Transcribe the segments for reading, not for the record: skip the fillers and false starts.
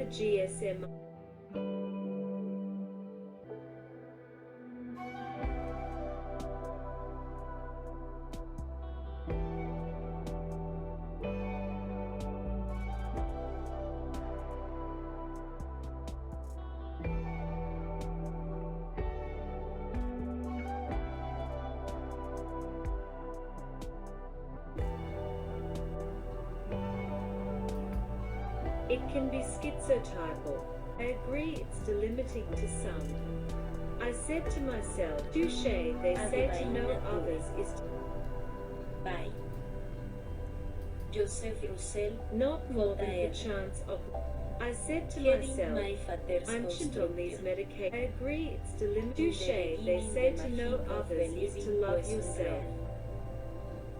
the GSM. It can be schizotypal. I agree it's delimiting to some. I said to myself, touche, they say to know others is to... By Joseph Russell, not more than the chance of... I said to myself, I'm shouldn't on these medications. I agree it's delimiting. Touche, they say to know others is to love yourself.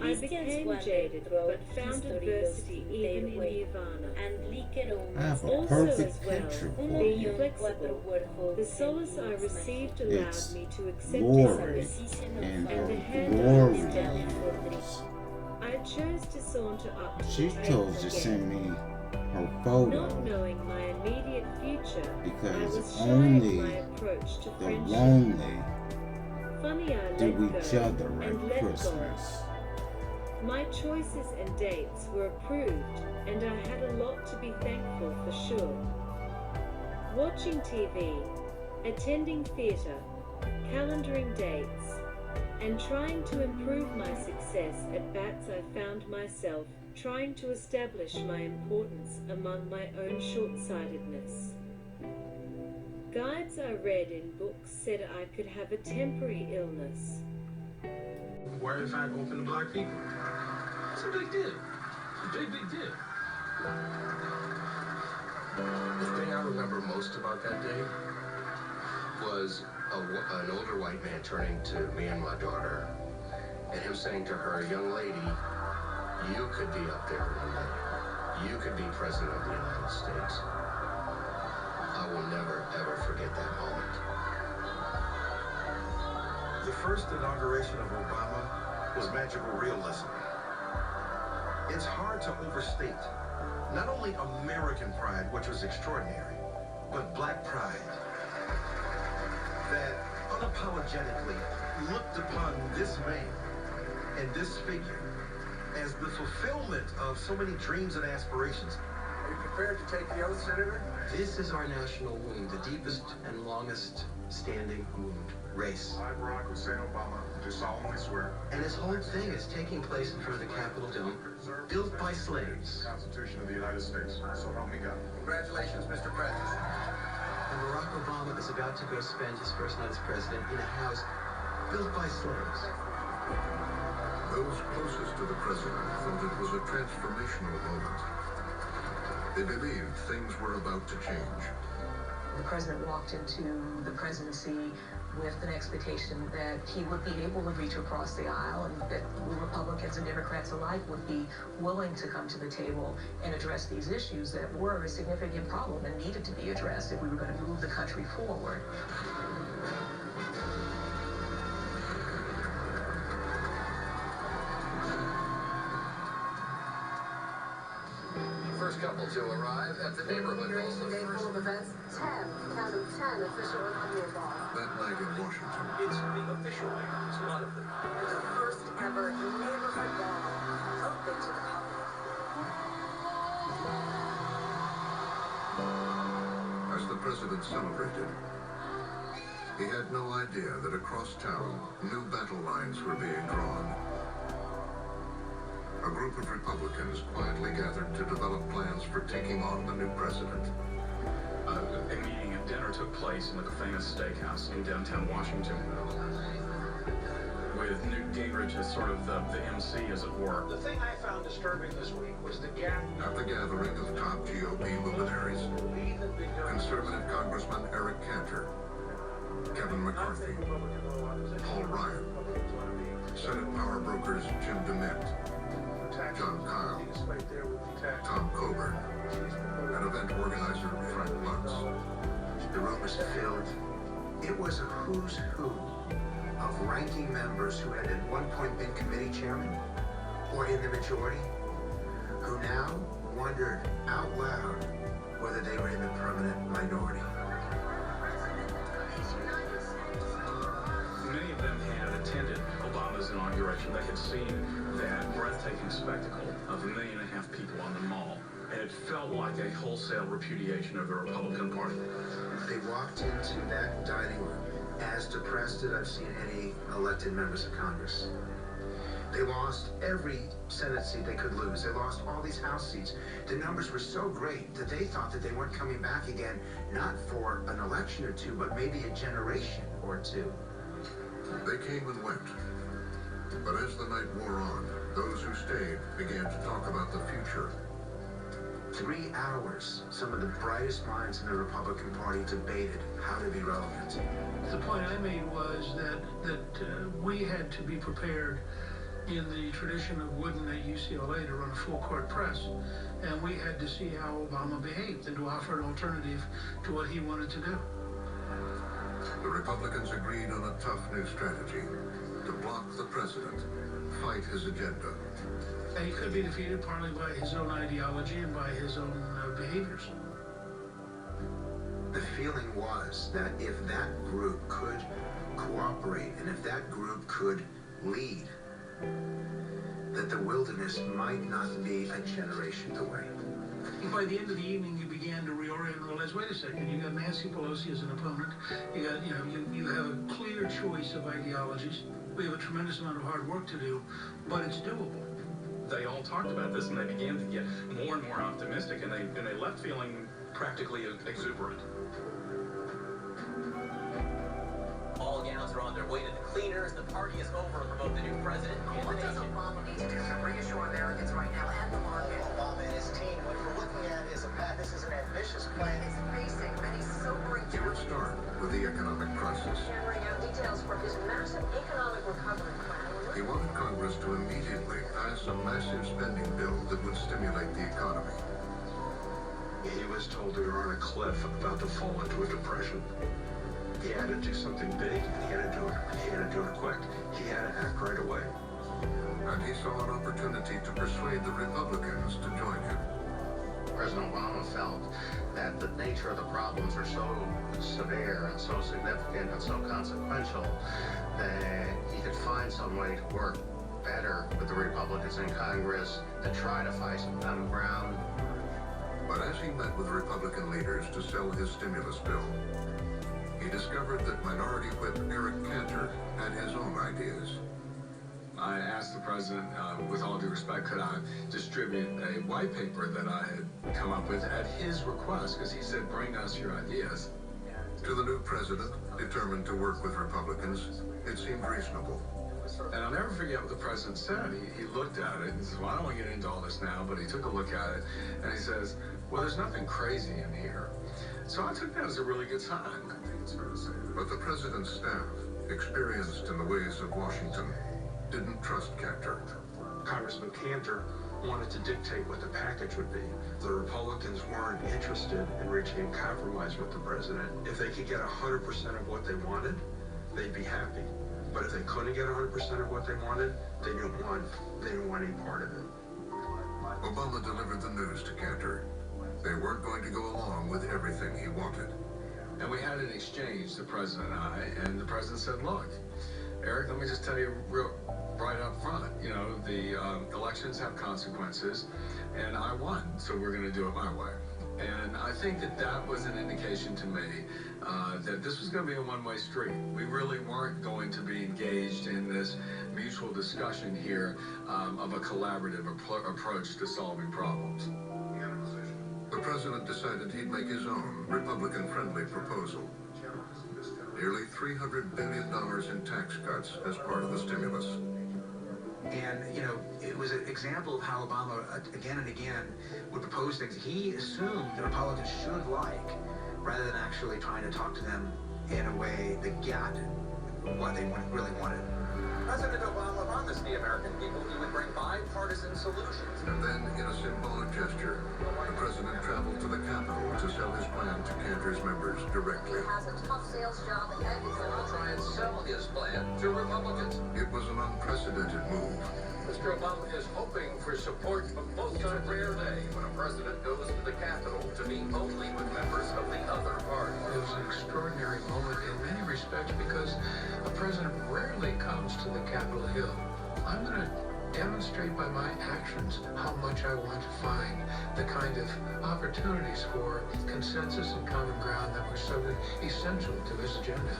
I became jaded, but found adversity even in Nirvana. I have a Also perfect as well, picture for being you. flexible. The solace I received allowed It's me to accept glory disability. and And the her hand glorious. I chose to saunter up to She the table chose to again. send me her photo Not knowing my immediate future, I because was shy only of my approach to the friendship. lonely Funny I do let each go other and at let Christmas. go. My choices and dates were approved, and I had a lot to be thankful for sure. Watching TV, attending theatre, calendaring dates, and trying to improve my success at bats, I found myself trying to establish my importance among my own short-sightedness. Guides I read in books said I could have a temporary illness. Where if I open to black people? It's a big deal. A big deal. The thing I remember most about that day was an older white man turning to me and my daughter and him saying to her, young lady, you could be up there one day. You could be president of the United States. I will never, ever forget that moment. The first inauguration of Obama was magical realism. It's hard to overstate not only American pride, which was extraordinary, but black pride that unapologetically looked upon this man and this figure as the fulfillment of so many dreams and aspirations. Are you prepared to take the oath, Senator? This is our national wound, the deepest and longest standing wound, race. I, Barack Hussein Obama, do solemnly swear. And this whole thing is taking place in front of the Capitol Dome, built by slaves. The Constitution of the United States, so help me God. Congratulations, Mr. President. And Barack Obama is about to go spend his first night as president in a house built by slaves. Those closest to the president felt it was a transformational moment. They believed things were about to change. The president walked into the presidency with an expectation that he would be able to reach across the aisle and that Republicans and Democrats alike would be willing to come to the table and address these issues that were a significant problem and needed to be addressed if we were going to move the country forward. First couple to arrive at the neighborhood hall. Day full of events. 10, count of 10 official inaugural balls. That night in Washington, It's the official way. It's not of the... The first ever neighborhood ball open to the public. as the president celebrated, he had no idea that across town, new battle lines were being drawn. A group of Republicans quietly gathered to develop plans for taking on the new president. A meeting and dinner took place in the famous steakhouse in downtown Washington, with Newt Gingrich as sort of the MC, as it were. The thing I found disturbing this week was the gap. At the gathering of top GOP luminaries, conservative Congressman Eric Cantor, Kevin McCarthy, Paul Ryan, Senate power brokers Jim DeMint, John Kyle, Tom Coburn, and event organizer Frank Lutz. The room was filled. It was a who's who of ranking members who had at one point been committee chairman or in the majority, who now wondered out loud whether they were in the dominant minority. Many of them had attended Obama's inauguration. They had seen that breathtaking spectacle of 1.5 million people on the mall. And it felt like a wholesale repudiation of the Republican Party. They walked into that dining room as depressed as I've seen any elected members of Congress. They lost every Senate seat they could lose. They lost all these House seats. The numbers were so great that they thought that they weren't coming back again, not for an election or two, but maybe a generation or two. They came and went. But as the night wore on, those who stayed began to talk about the future. 3 hours, some of the brightest minds in the Republican Party debated how to be relevant. The point I made was that we had to be prepared in the tradition of Wooden at UCLA to run a full court press, and we had to see how Obama behaved and to offer an alternative to what he wanted to do. The Republicans agreed on a tough new strategy to block the president, fight his agenda. And he could be defeated partly by his own ideology and by his own behaviors. The feeling was that if that group could cooperate and if that group could lead, that the wilderness might not be a generation away. By the end of the evening, you began to reorient and realize, wait a second, you got Nancy Pelosi as an opponent. You got, you have a clear choice of ideologies. We have a tremendous amount of hard work to do, but it's doable. They all talked about this, and they began to get more and more optimistic, and they left feeling practically exuberant. Ball gowns are on their way to the cleaners. The party is over for both the new president and the nation. What does Obama need to do to reassure Americans right now and the market? Obama and his team, what we're looking at is this is an ambitious plan. Is facing many sobering He would start with the economic crisis. hammering out details for his massive economic recovery plan. He wanted Congress to immediately pass a massive spending bill that would stimulate the economy. He was told we were on a cliff about to fall into a depression. He had to do something big, and he had to do it. He had to do it quick. He had to act right away. And he saw an opportunity to persuade the Republicans to join him. President Obama felt that the nature of the problems are so severe and so significant and so consequential that he could find some way to work better with the Republicans in Congress to try to find some common ground. But as he met with Republican leaders to sell his stimulus bill, he discovered that Minority Whip Eric Cantor had his own ideas. I asked the president, with all due respect, could I distribute a white paper that I had come up with at his request, because he said, bring us your ideas. To the new president, determined to work with Republicans, it seemed reasonable. And I'll never forget what the president said. He looked at it and said, well, I don't want to get into all this now, but he took a look at it and he says, well, there's nothing crazy in here. So I took that as a really good sign. But the president's staff, experienced in the ways of Washington, didn't trust Cantor. Congressman Cantor wanted to dictate what the package would be. The Republicans weren't interested in reaching a compromise with the president. If they could get 100% of what they wanted, they'd be happy. But if they couldn't get 100% of what they wanted, they didn't want any part of it. Obama delivered the news to Cantor. They weren't going to go along with everything he wanted. And we had an exchange, the president and I, and the president said, look, Eric, let me just tell you right up front, the elections have consequences, and I won, so we're going to do it my way. And I think that was an indication to me that this was going to be a one-way street. We really weren't going to be engaged in this mutual discussion here of a collaborative approach to solving problems. The president decided he'd make his own Republican-friendly proposal. Nearly $300 billion in tax cuts as part of the stimulus. And, it was an example of how Obama, again and again, would propose things he assumed the Republicans should like, rather than actually trying to talk to them in a way that got what they really wanted. President Obama promised the American people he would bring bipartisan solutions. And then, in a symbolic gesture, the president traveled to the Capitol to sell his plan to Cantor's members directly. He has a tough sales job ahead. He's going to Try and sell his plan to Republicans. It was an unprecedented move. Mr. Obama is hoping for support from both sides. It's a rare day when a president goes to the Capitol to meet only with members of the other part. It was an extraordinary moment in many respects because a president rarely comes to the Capitol Hill. I'm going to demonstrate by my actions how much I want to find the kind of opportunities for consensus and common ground that were so essential to his agenda.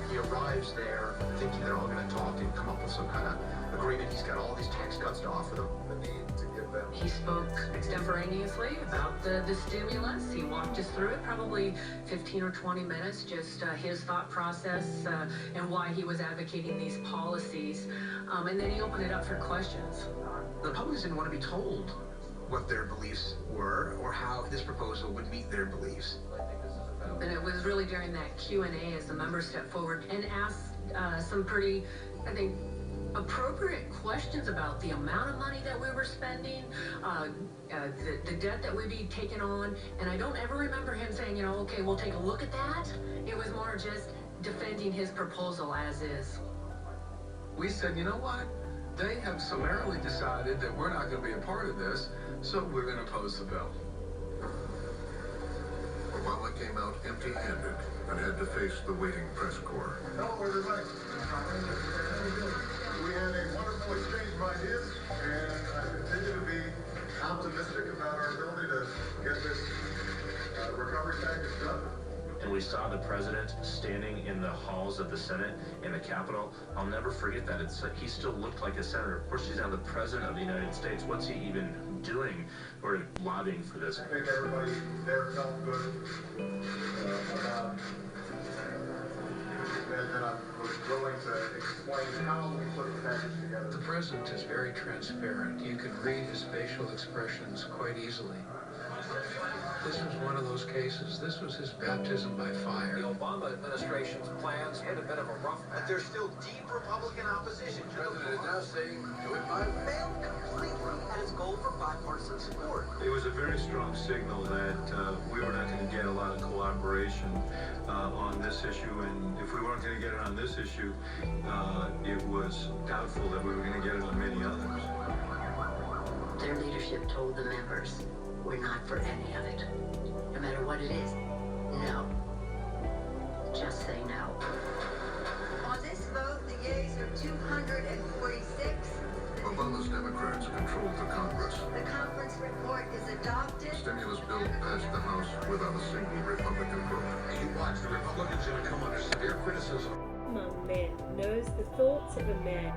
He arrives there thinking they're all going to talk and come up with some kind of agreement. He's got all these tax cuts to offer them. The need to give them. He spoke extemporaneously about the stimulus. He walked us through it, probably 15 or 20 minutes, just his thought process and why he was advocating these policies. And then he opened it up for questions. The Republicans didn't want to be told what their beliefs were or how this proposal would meet their beliefs. And it was really during that Q&A as the members stepped forward and asked some pretty, I think, appropriate questions about the amount of money that we were spending, the debt that we'd be taking on. And I don't ever remember him saying, you know, okay, we'll take a look at that. It was more just defending his proposal as is. We said, you know what? They have summarily decided that we're not going to be a part of this, so we're going to oppose the bill. Obama came out empty-handed and had to face the waiting press corps. Hello, everybody. We had a wonderful exchange of ideas, and I continue to be optimistic about our ability to get this recovery package done. And we saw the president standing in the halls of the Senate in the Capitol. I'll never forget that. It's like he still looked like a senator. Of course, he's now the president of the United States. What's he even doing or lobbying for this? I think everybody there felt good about and I was willing to explain how we put the package together. The president is very transparent. You can read his facial expressions quite easily. This was one of those cases. This was his baptism by fire. The Obama administration's plans had a bit of a rough, but there's still deep Republican opposition. The president is now saying, do it my way. Failed completely at his goal for bipartisan support. It was a very strong signal that we were not going to get a lot of cooperation on this issue, and if we weren't going to get it on this issue, it was doubtful that we were going to get it on many others. Their leadership told the members, we're not for any of it. No matter what it is, no. Just say no. On this vote, the yeas are 246. Obama's Democrats controlled the Congress. The conference report is adopted. Stimulus bill passed the House without a single Republican vote. You watch, the Republicans are going to come under severe criticism. Among men knows the thoughts of a man.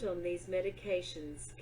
On these medications